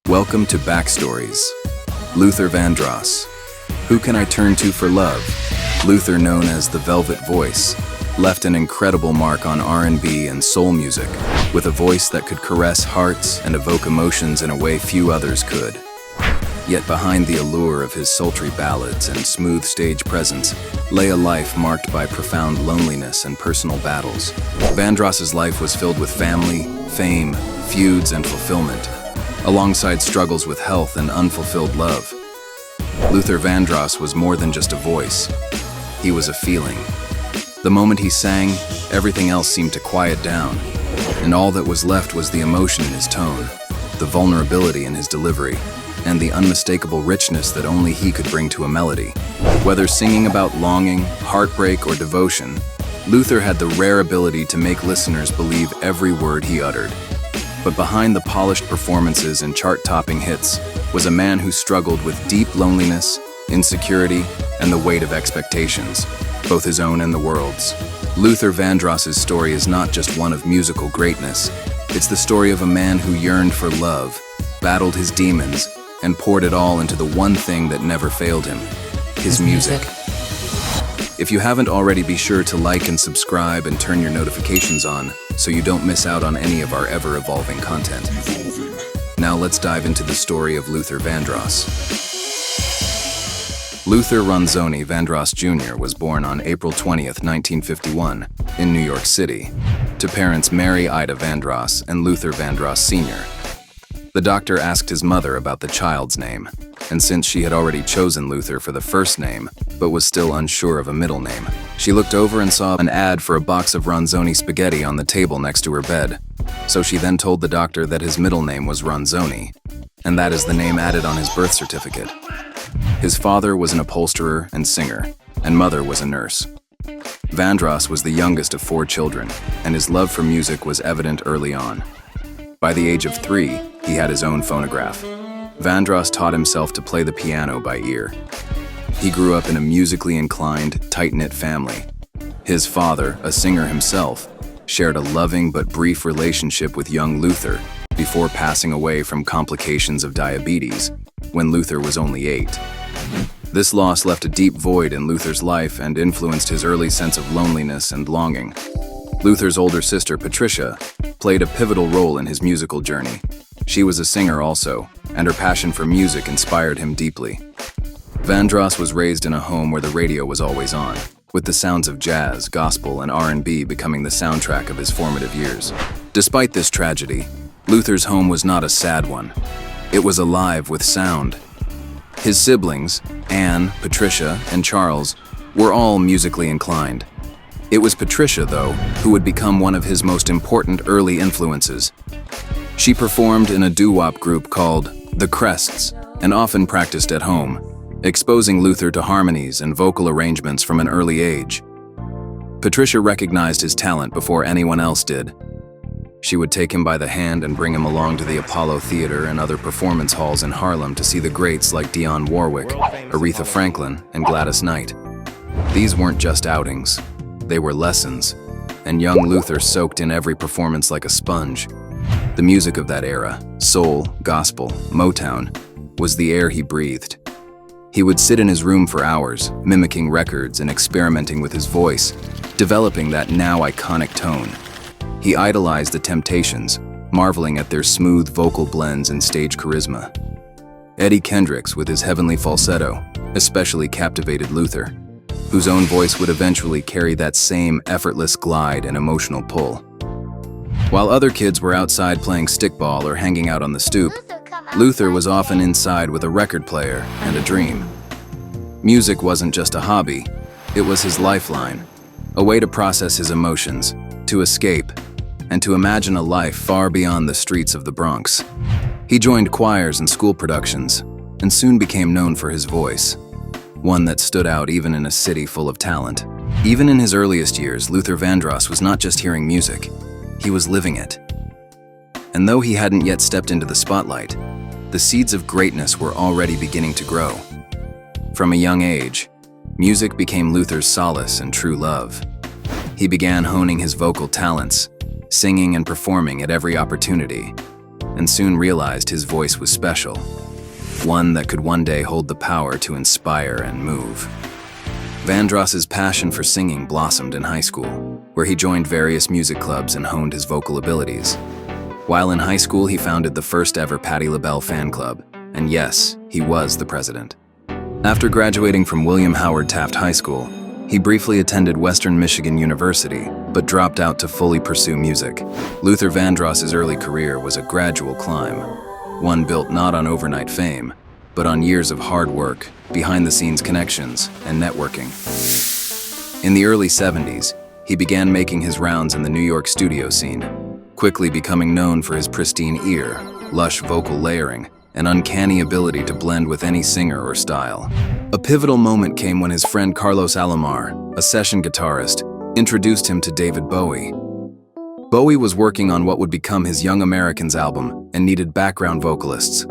Welcome to Backstories. Luther Vandross. Who can I turn to for love? Luther, known as the Velvet Voice, left an incredible mark on R&B and soul music, with a voice that could caress hearts and evoke emotions in a way few others could. Yet behind the allure of his sultry ballads and smooth stage presence lay a life marked by profound loneliness and personal battles. Vandross's life was filled with family, fame, feuds, and fulfillment, alongside struggles with health and unfulfilled love. Luther Vandross was more than just a voice. He was a feeling. The moment he sang, everything else seemed to quiet down, and all that was left was the emotion in his tone, the vulnerability in his delivery, and the unmistakable richness that only he could bring to a melody. Whether singing about longing, heartbreak, or devotion, Luther had the rare ability to make listeners believe every word he uttered. But behind the polished performances and chart-topping hits was a man who struggled with deep loneliness, insecurity, and the weight of expectations, both his own and the world's. Luther Vandross's story is not just one of musical greatness. It's the story of a man who yearned for love, battled his demons, and poured it all into the one thing that never failed him: his music. If you haven't already, be sure to like and subscribe and turn your notifications on so you don't miss out on any of our ever-evolving content. Now let's dive into the story of Luther Vandross. Luther Ronzoni Vandross Jr. was born on April 20th, 1951, in New York City, to parents Mary Ida Vandross and Luther Vandross Sr. The doctor asked his mother about the child's name, and since she had already chosen Luther for the first name, but was still unsure of a middle name, she looked over and saw an ad for a box of Ronzoni spaghetti on the table next to her bed. So she then told the doctor that his middle name was Ronzoni, and that is the name added on his birth certificate. His father was an upholsterer and singer, and mother was a nurse. Vandross was the youngest of 4 children, and his love for music was evident early on. By the age of 3, he had his own phonograph. Vandross taught himself to play the piano by ear. He grew up in a musically inclined, tight-knit family. His father, a singer himself, shared a loving but brief relationship with young Luther before passing away from complications of diabetes when Luther was only 8. This loss left a deep void in Luther's life and influenced his early sense of loneliness and longing. Luther's older sister, Patricia, played a pivotal role in his musical journey. She was a singer also, and her passion for music inspired him deeply. Vandross was raised in a home where the radio was always on, with the sounds of jazz, gospel, and R&B becoming the soundtrack of his formative years. Despite this tragedy, Luther's home was not a sad one. It was alive with sound. His siblings, Anne, Patricia, and Charles, were all musically inclined. It was Patricia, though, who would become one of his most important early influences. She performed in a doo-wop group called The Crests and often practiced at home, exposing Luther to harmonies and vocal arrangements from an early age. Patricia recognized his talent before anyone else did. She would take him by the hand and bring him along to the Apollo Theater and other performance halls in Harlem to see the greats like Dionne Warwick, Aretha Franklin, and Gladys Knight. These weren't just outings. They were lessons, and young Luther soaked in every performance like a sponge. The music of that era, soul, gospel, Motown, was the air he breathed. He would sit in his room for hours, mimicking records and experimenting with his voice, developing that now iconic tone. He idolized the Temptations, marveling at their smooth vocal blends and stage charisma. Eddie Kendricks, with his heavenly falsetto, especially captivated Luther, whose own voice would eventually carry that same effortless glide and emotional pull. While other kids were outside playing stickball or hanging out on the stoop, Luther was often inside with a record player and a dream. Music wasn't just a hobby, it was his lifeline, a way to process his emotions, to escape, and to imagine a life far beyond the streets of the Bronx. He joined choirs and school productions, and soon became known for his voice, one that stood out even in a city full of talent. Even in his earliest years, Luther Vandross was not just hearing music, he was living it. And though he hadn't yet stepped into the spotlight, the seeds of greatness were already beginning to grow. From a young age, music became Luther's solace and true love. He began honing his vocal talents, singing and performing at every opportunity, and soon realized his voice was special, one that could one day hold the power to inspire and move. Vandross's passion for singing blossomed in high school, where he joined various music clubs and honed his vocal abilities. While in high school, he founded the first ever Patti LaBelle fan club, and yes, he was the president. After graduating from William Howard Taft High School, he briefly attended Western Michigan University, but dropped out to fully pursue music. Luther Vandross's early career was a gradual climb, one built not on overnight fame, but on years of hard work, behind-the-scenes connections, and networking. In the early 70s, he began making his rounds in the New York studio scene, quickly becoming known for his pristine ear, lush vocal layering, and uncanny ability to blend with any singer or style. A pivotal moment came when his friend Carlos Alomar, a session guitarist, introduced him to David Bowie. Bowie was working on what would become his Young Americans album and needed background vocalists.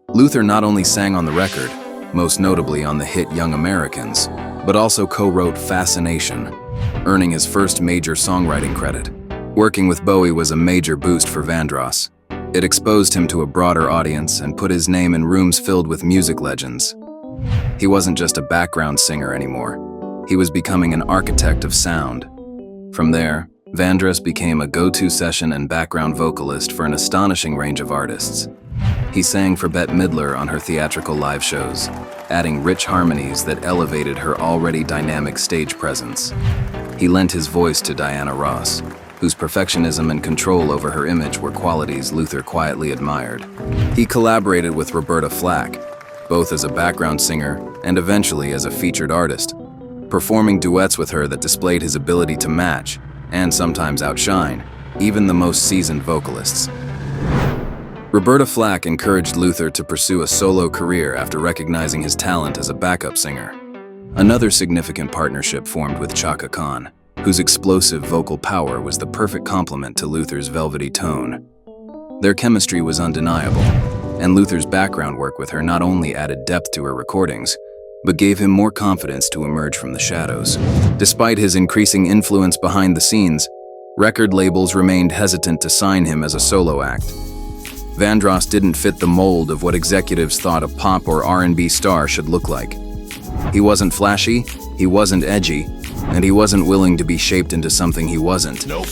Luther not only sang on the record, most notably on the hit Young Americans, but also co-wrote Fascination, earning his first major songwriting credit. Working with Bowie was a major boost for Vandross. It exposed him to a broader audience and put his name in rooms filled with music legends. He wasn't just a background singer anymore. He was becoming an architect of sound. From there, Vandross became a go-to session and background vocalist for an astonishing range of artists. He sang for Bette Midler on her theatrical live shows, adding rich harmonies that elevated her already dynamic stage presence. He lent his voice to Diana Ross, whose perfectionism and control over her image were qualities Luther quietly admired. He collaborated with Roberta Flack, both as a background singer and eventually as a featured artist, performing duets with her that displayed his ability to match, and sometimes outshine, even the most seasoned vocalists. Roberta Flack encouraged Luther to pursue a solo career after recognizing his talent as a backup singer. Another significant partnership formed with Chaka Khan, whose explosive vocal power was the perfect complement to Luther's velvety tone. Their chemistry was undeniable, and Luther's background work with her not only added depth to her recordings, but gave him more confidence to emerge from the shadows. Despite his increasing influence behind the scenes, record labels remained hesitant to sign him as a solo act. Vandross didn't fit the mold of what executives thought a pop or R&B star should look like. He wasn't flashy, he wasn't edgy, and he wasn't willing to be shaped into something he wasn't. Nope.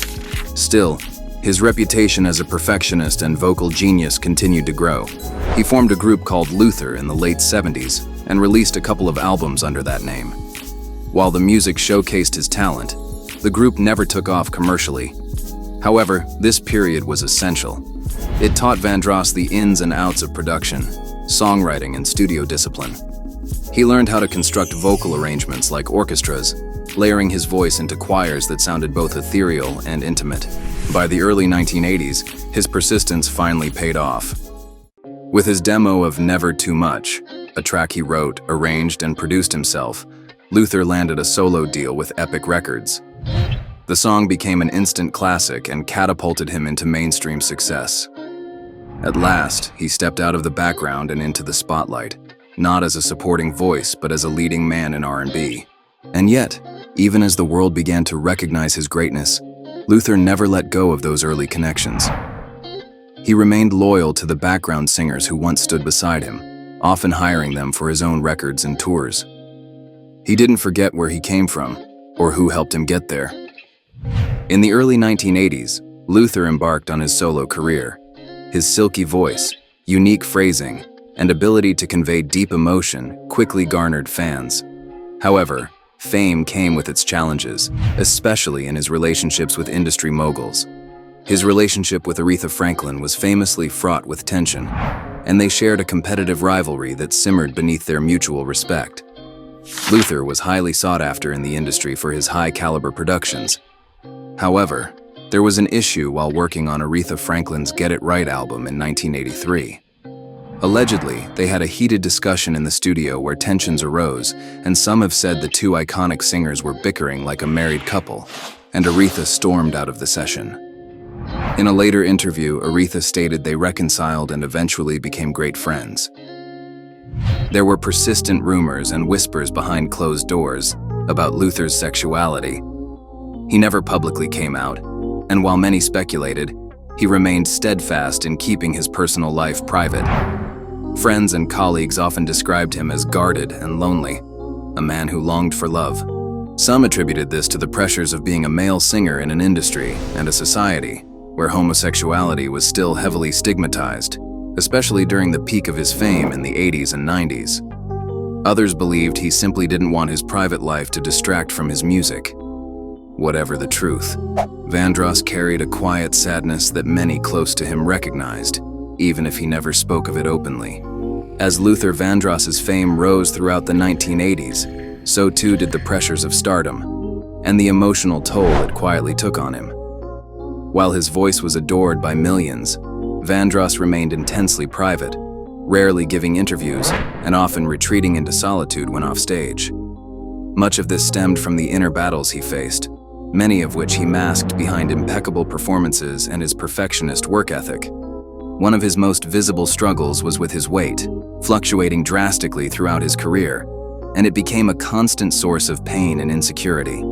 Still, his reputation as a perfectionist and vocal genius continued to grow. He formed a group called Luther in the late 70s and released a couple of albums under that name. While the music showcased his talent, the group never took off commercially. However, this period was essential. It taught Vandross the ins and outs of production, songwriting, and studio discipline. He learned how to construct vocal arrangements like orchestras, layering his voice into choirs that sounded both ethereal and intimate. By the early 1980s, his persistence finally paid off. With his demo of Never Too Much, a track he wrote, arranged, and produced himself, Luther landed a solo deal with Epic Records. The song became an instant classic and catapulted him into mainstream success. At last, he stepped out of the background and into the spotlight, not as a supporting voice, but as a leading man in R&B. And yet, even as the world began to recognize his greatness, Luther never let go of those early connections. He remained loyal to the background singers who once stood beside him, often hiring them for his own records and tours. He didn't forget where he came from, or who helped him get there. In the early 1980s, Luther embarked on his solo career. His silky voice, unique phrasing, and ability to convey deep emotion quickly garnered fans. However, fame came with its challenges, especially in his relationships with industry moguls. His relationship with Aretha Franklin was famously fraught with tension, and they shared a competitive rivalry that simmered beneath their mutual respect. Luther was highly sought after in the industry for his high-caliber productions. However, there was an issue while working on Aretha Franklin's Get It Right album in 1983. Allegedly, they had a heated discussion in the studio where tensions arose, and some have said the two iconic singers were bickering like a married couple, and Aretha stormed out of the session. In a later interview, Aretha stated they reconciled and eventually became great friends. There were persistent rumors and whispers behind closed doors about Luther's sexuality. He never publicly came out, and while many speculated, he remained steadfast in keeping his personal life private. Friends and colleagues often described him as guarded and lonely, a man who longed for love. Some attributed this to the pressures of being a male singer in an industry and a society where homosexuality was still heavily stigmatized, especially during the peak of his fame in the 80s and 90s. Others believed he simply didn't want his private life to distract from his music. Whatever the truth, Vandross carried a quiet sadness that many close to him recognized, even if he never spoke of it openly. As Luther Vandross's fame rose throughout the 1980s, so too did the pressures of stardom, and the emotional toll it quietly took on him. While his voice was adored by millions, Vandross remained intensely private, rarely giving interviews and often retreating into solitude when off stage. Much of this stemmed from the inner battles he faced, many of which he masked behind impeccable performances and his perfectionist work ethic. One of his most visible struggles was with his weight, fluctuating drastically throughout his career, and it became a constant source of pain and insecurity.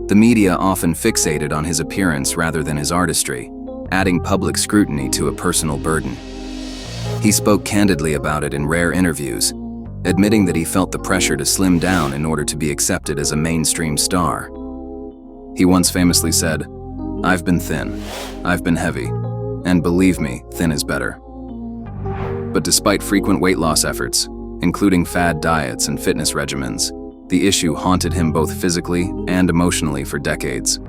The media often fixated on his appearance rather than his artistry, adding public scrutiny to a personal burden. He spoke candidly about it in rare interviews, admitting that he felt the pressure to slim down in order to be accepted as a mainstream star. He once famously said, "I've been thin, I've been heavy, and believe me, thin is better." But despite frequent weight loss efforts, including fad diets and fitness regimens, the issue haunted him both physically and emotionally for decades.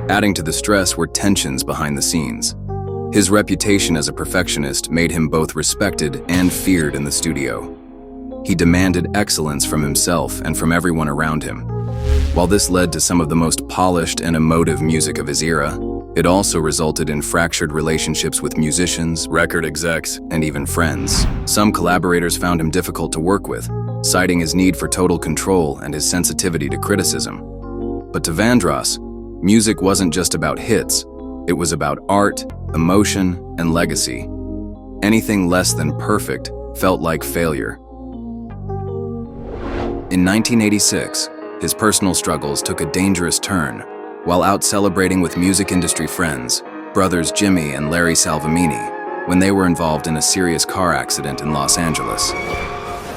Adding to the stress were tensions behind the scenes. His reputation as a perfectionist made him both respected and feared in the studio. He demanded excellence from himself and from everyone around him. While this led to some of the most polished and emotive music of his era, it also resulted in fractured relationships with musicians, record execs, and even friends. Some collaborators found him difficult to work with, citing his need for total control and his sensitivity to criticism. But to Vandross, music wasn't just about hits, it was about art, emotion, and legacy. Anything less than perfect felt like failure. In 1986, his personal struggles took a dangerous turn. While out celebrating with music industry friends, brothers Jimmy and Larry Salvemini, when they were involved in a serious car accident in Los Angeles.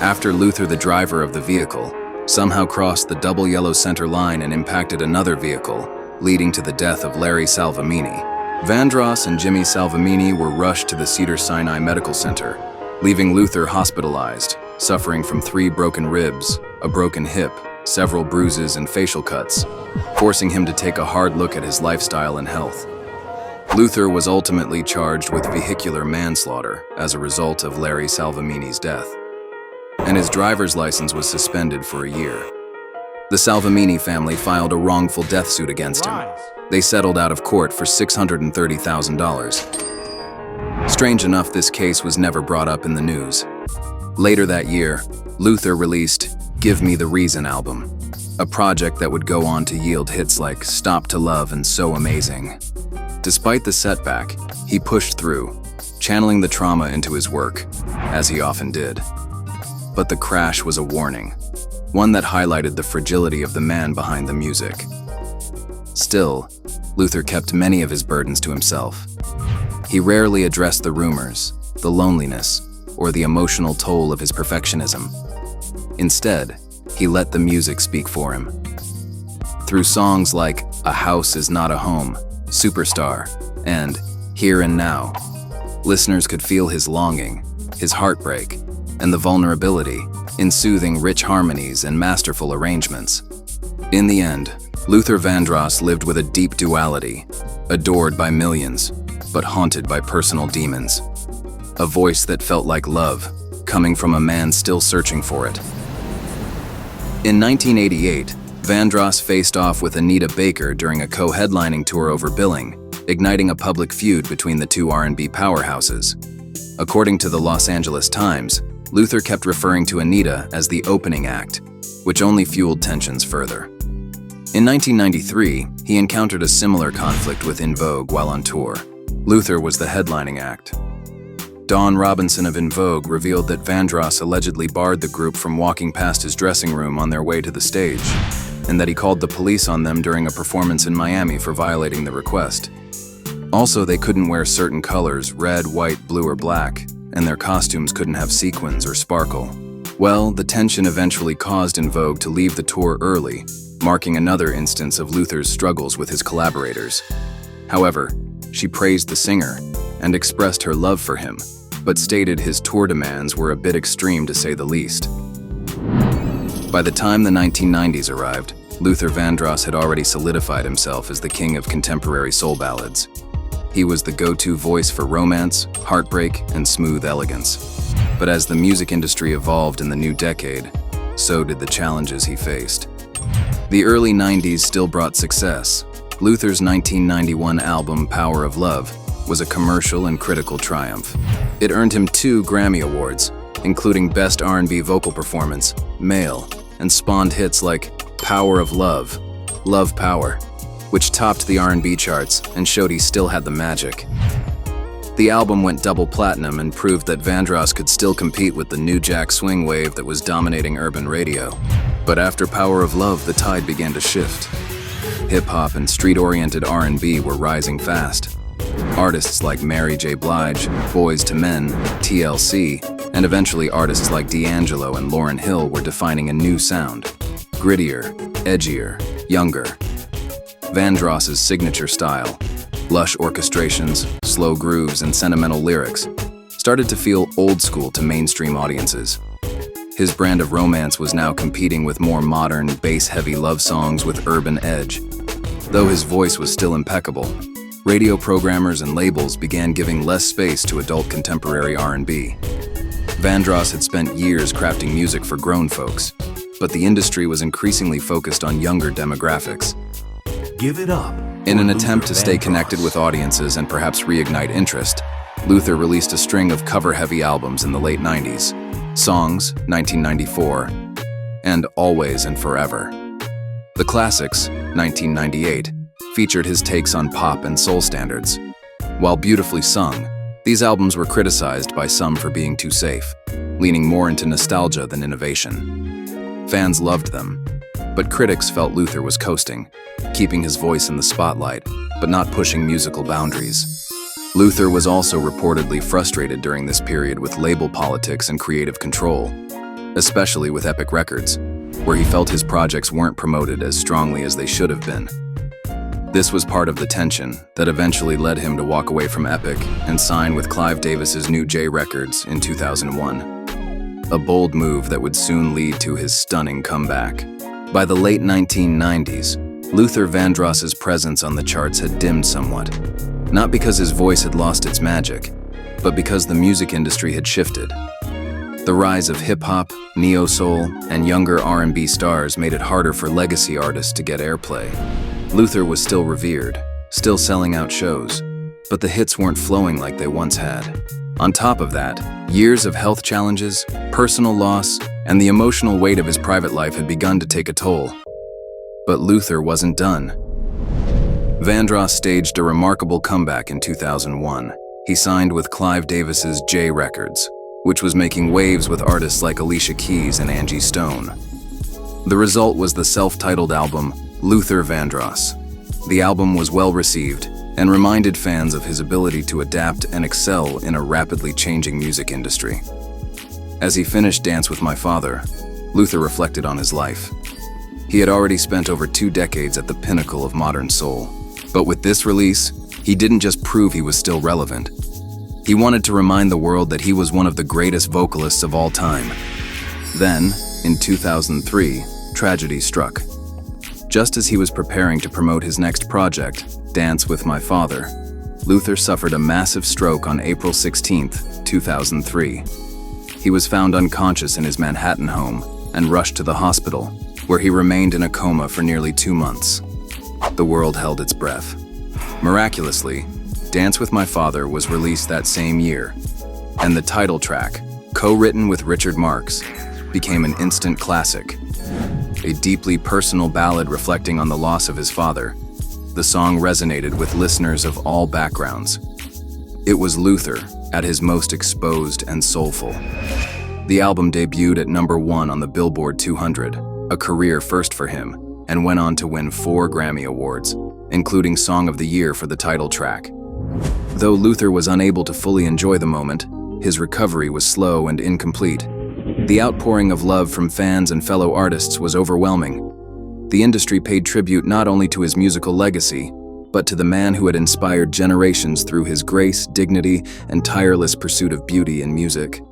After Luther, the driver of the vehicle, somehow crossed the double yellow center line and impacted another vehicle, leading to the death of Larry Salvemini, Vandross and Jimmy Salvemini were rushed to the Cedars-Sinai Medical Center, leaving Luther hospitalized, suffering from 3 broken ribs, a broken hip, several bruises and facial cuts, forcing him to take a hard look at his lifestyle and health. Luther was ultimately charged with vehicular manslaughter as a result of Larry Salvemini's death, and his driver's license was suspended for a year. The Salvemini family filed a wrongful death suit against him. They settled out of court for $630,000. Strange enough, this case was never brought up in the news. Later that year, Luther released Give Me the Reason album, a project that would go on to yield hits like Stop to Love and So Amazing. Despite the setback, he pushed through, channeling the trauma into his work, as he often did. But the crash was a warning, one that highlighted the fragility of the man behind the music. Still, Luther kept many of his burdens to himself. He rarely addressed the rumors, the loneliness, or the emotional toll of his perfectionism. Instead, he let the music speak for him. Through songs like A House Is Not a Home, Superstar, and Here and Now, listeners could feel his longing, his heartbreak, and the vulnerability in soothing, rich harmonies and masterful arrangements. In the end, Luther Vandross lived with a deep duality, adored by millions, but haunted by personal demons. A voice that felt like love, coming from a man still searching for it. In 1988, Vandross faced off with Anita Baker during a co-headlining tour over billing, igniting a public feud between the two R&B powerhouses. According to the Los Angeles Times, Luther kept referring to Anita as the opening act, which only fueled tensions further. In 1993, he encountered a similar conflict with In Vogue while on tour. Luther was the headlining act. Dawn Robinson of In Vogue revealed that Vandross allegedly barred the group from walking past his dressing room on their way to the stage, and that he called the police on them during a performance in Miami for violating the request. Also, they couldn't wear certain colors, red, white, blue, or black, and their costumes couldn't have sequins or sparkle. Well, the tension eventually caused En Vogue to leave the tour early, marking another instance of Luther's struggles with his collaborators. However, she praised the singer and expressed her love for him, but stated his tour demands were a bit extreme to say the least. By the time the 1990s arrived, Luther Vandross had already solidified himself as the king of contemporary soul ballads. He was the go-to voice for romance, heartbreak, and smooth elegance. But as the music industry evolved in the new decade, so did the challenges he faced. The early 90s still brought success. Luther's 1991 album, Power of Love, was a commercial and critical triumph. It earned him 2 Grammy Awards, including Best R&B Vocal Performance, Male, and spawned hits like Power of Love, Love Power, which topped the R&B charts and showed he still had the magic. The album went double platinum and proved that Vandross could still compete with the new jack swing wave that was dominating urban radio. But after Power of Love, the tide began to shift. Hip-hop and street-oriented R&B were rising fast. Artists like Mary J. Blige, Boyz II Men, TLC, and eventually artists like D'Angelo and Lauryn Hill were defining a new sound. Grittier, edgier, younger. Vandross's signature style, lush orchestrations, slow grooves, and sentimental lyrics, started to feel old school to mainstream audiences. His brand of romance was now competing with more modern, bass-heavy love songs with urban edge. Though his voice was still impeccable, radio programmers and labels began giving less space to adult contemporary R&B. Vandross had spent years crafting music for grown folks, but the industry was increasingly focused on younger demographics. Give it up. In an attempt to stay connected with audiences and perhaps reignite interest, Luther released a string of cover-heavy albums in the late 90s, Songs, 1994, and Always and Forever. The Classics, 1998, featured his takes on pop and soul standards. While beautifully sung, these albums were criticized by some for being too safe, leaning more into nostalgia than innovation. Fans loved them, but critics felt Luther was coasting, keeping his voice in the spotlight, but not pushing musical boundaries. Luther was also reportedly frustrated during this period with label politics and creative control, especially with Epic Records, where he felt his projects weren't promoted as strongly as they should have been. This was part of the tension that eventually led him to walk away from Epic and sign with Clive Davis's new J Records in 2001. A bold move that would soon lead to his stunning comeback. By the late 1990s, Luther Vandross's presence on the charts had dimmed somewhat. Not because his voice had lost its magic, but because the music industry had shifted. The rise of hip-hop, neo-soul, and younger R&B stars made it harder for legacy artists to get airplay. Luther was still revered, still selling out shows, but the hits weren't flowing like they once had. On top of that, years of health challenges, personal loss, and the emotional weight of his private life had begun to take a toll. But Luther wasn't done. Vandross staged a remarkable comeback in 2001. He signed with Clive Davis's J Records, which was making waves with artists like Alicia Keys and Angie Stone. The result was the self-titled album, Luther Vandross. The album was well received and reminded fans of his ability to adapt and excel in a rapidly changing music industry. As he finished Dance with My Father, Luther reflected on his life. He had already spent over 2 decades at the pinnacle of modern soul. But with this release, he didn't just prove he was still relevant. He wanted to remind the world that he was one of the greatest vocalists of all time. Then, in 2003, tragedy struck. Just as he was preparing to promote his next project, Dance with My Father, Luther suffered a massive stroke on April 16, 2003. He was found unconscious in his Manhattan home and rushed to the hospital, where he remained in a coma for nearly 2 months. The world held its breath. Miraculously, Dance with My Father was released that same year, and the title track, co-written with Richard Marx, became an instant classic. A deeply personal ballad reflecting on the loss of his father, the song resonated with listeners of all backgrounds. It was Luther at his most exposed and soulful. The album debuted at #1 on the Billboard 200, a career first for him, and went on to win 4 Grammy Awards, including Song of the Year for the title track. Though Luther was unable to fully enjoy the moment, his recovery was slow and incomplete. The outpouring of love from fans and fellow artists was overwhelming. The industry paid tribute not only to his musical legacy, but to the man who had inspired generations through his grace, dignity, and tireless pursuit of beauty in music.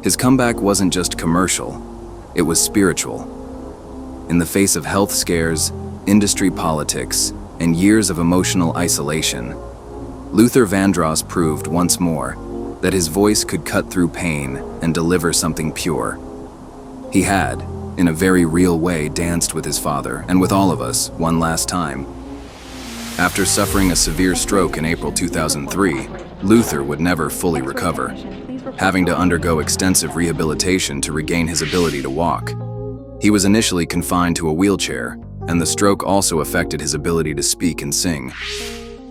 His comeback wasn't just commercial, it was spiritual. In the face of health scares, industry politics, and years of emotional isolation, Luther Vandross proved once more that his voice could cut through pain and deliver something pure. He had, in a very real way, danced with his father and with all of us one last time. After suffering a severe stroke in April 2003, Luther would never fully recover, having to undergo extensive rehabilitation to regain his ability to walk. He was initially confined to a wheelchair, and the stroke also affected his ability to speak and sing.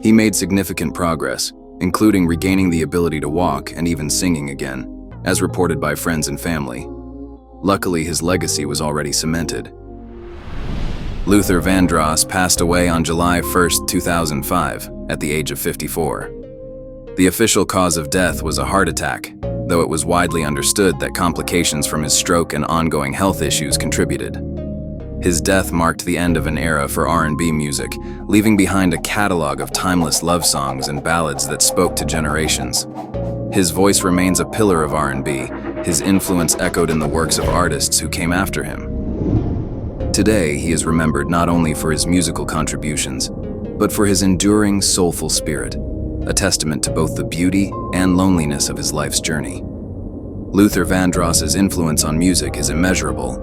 He made significant progress, including regaining the ability to walk and even singing again, as reported by friends and family. Luckily, his legacy was already cemented. Luther Vandross passed away on July 1, 2005, at the age of 54. The official cause of death was a heart attack, though it was widely understood that complications from his stroke and ongoing health issues contributed. His death marked the end of an era for R&B music, leaving behind a catalog of timeless love songs and ballads that spoke to generations. His voice remains a pillar of R&B, his influence echoed in the works of artists who came after him. Today, he is remembered not only for his musical contributions, but for his enduring, soulful spirit, a testament to both the beauty and loneliness of his life's journey. Luther Vandross's influence on music is immeasurable.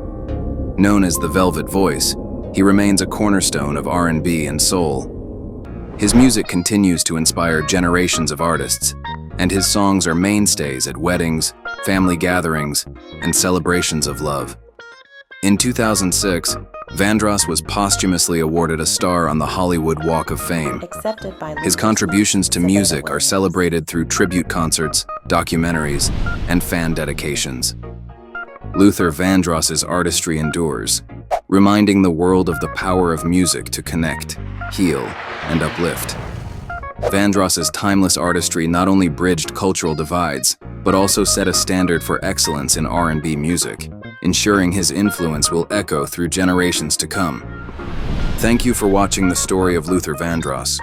Known as the Velvet Voice, he remains a cornerstone of R&B and soul. His music continues to inspire generations of artists, and his songs are mainstays at weddings, family gatherings, and celebrations of love. In 2006, Vandross was posthumously awarded a star on the Hollywood Walk of Fame. His contributions to music are celebrated through tribute concerts, documentaries, and fan dedications. Luther Vandross's artistry endures, reminding the world of the power of music to connect, heal, and uplift. Vandross's timeless artistry not only bridged cultural divides, but also set a standard for excellence in R&B music, ensuring his influence will echo through generations to come. Thank you for watching the story of Luther Vandross.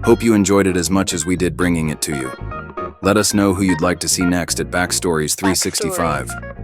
Hope you enjoyed it as much as we did bringing it to you. Let us know who you'd like to see next at Backstories 365.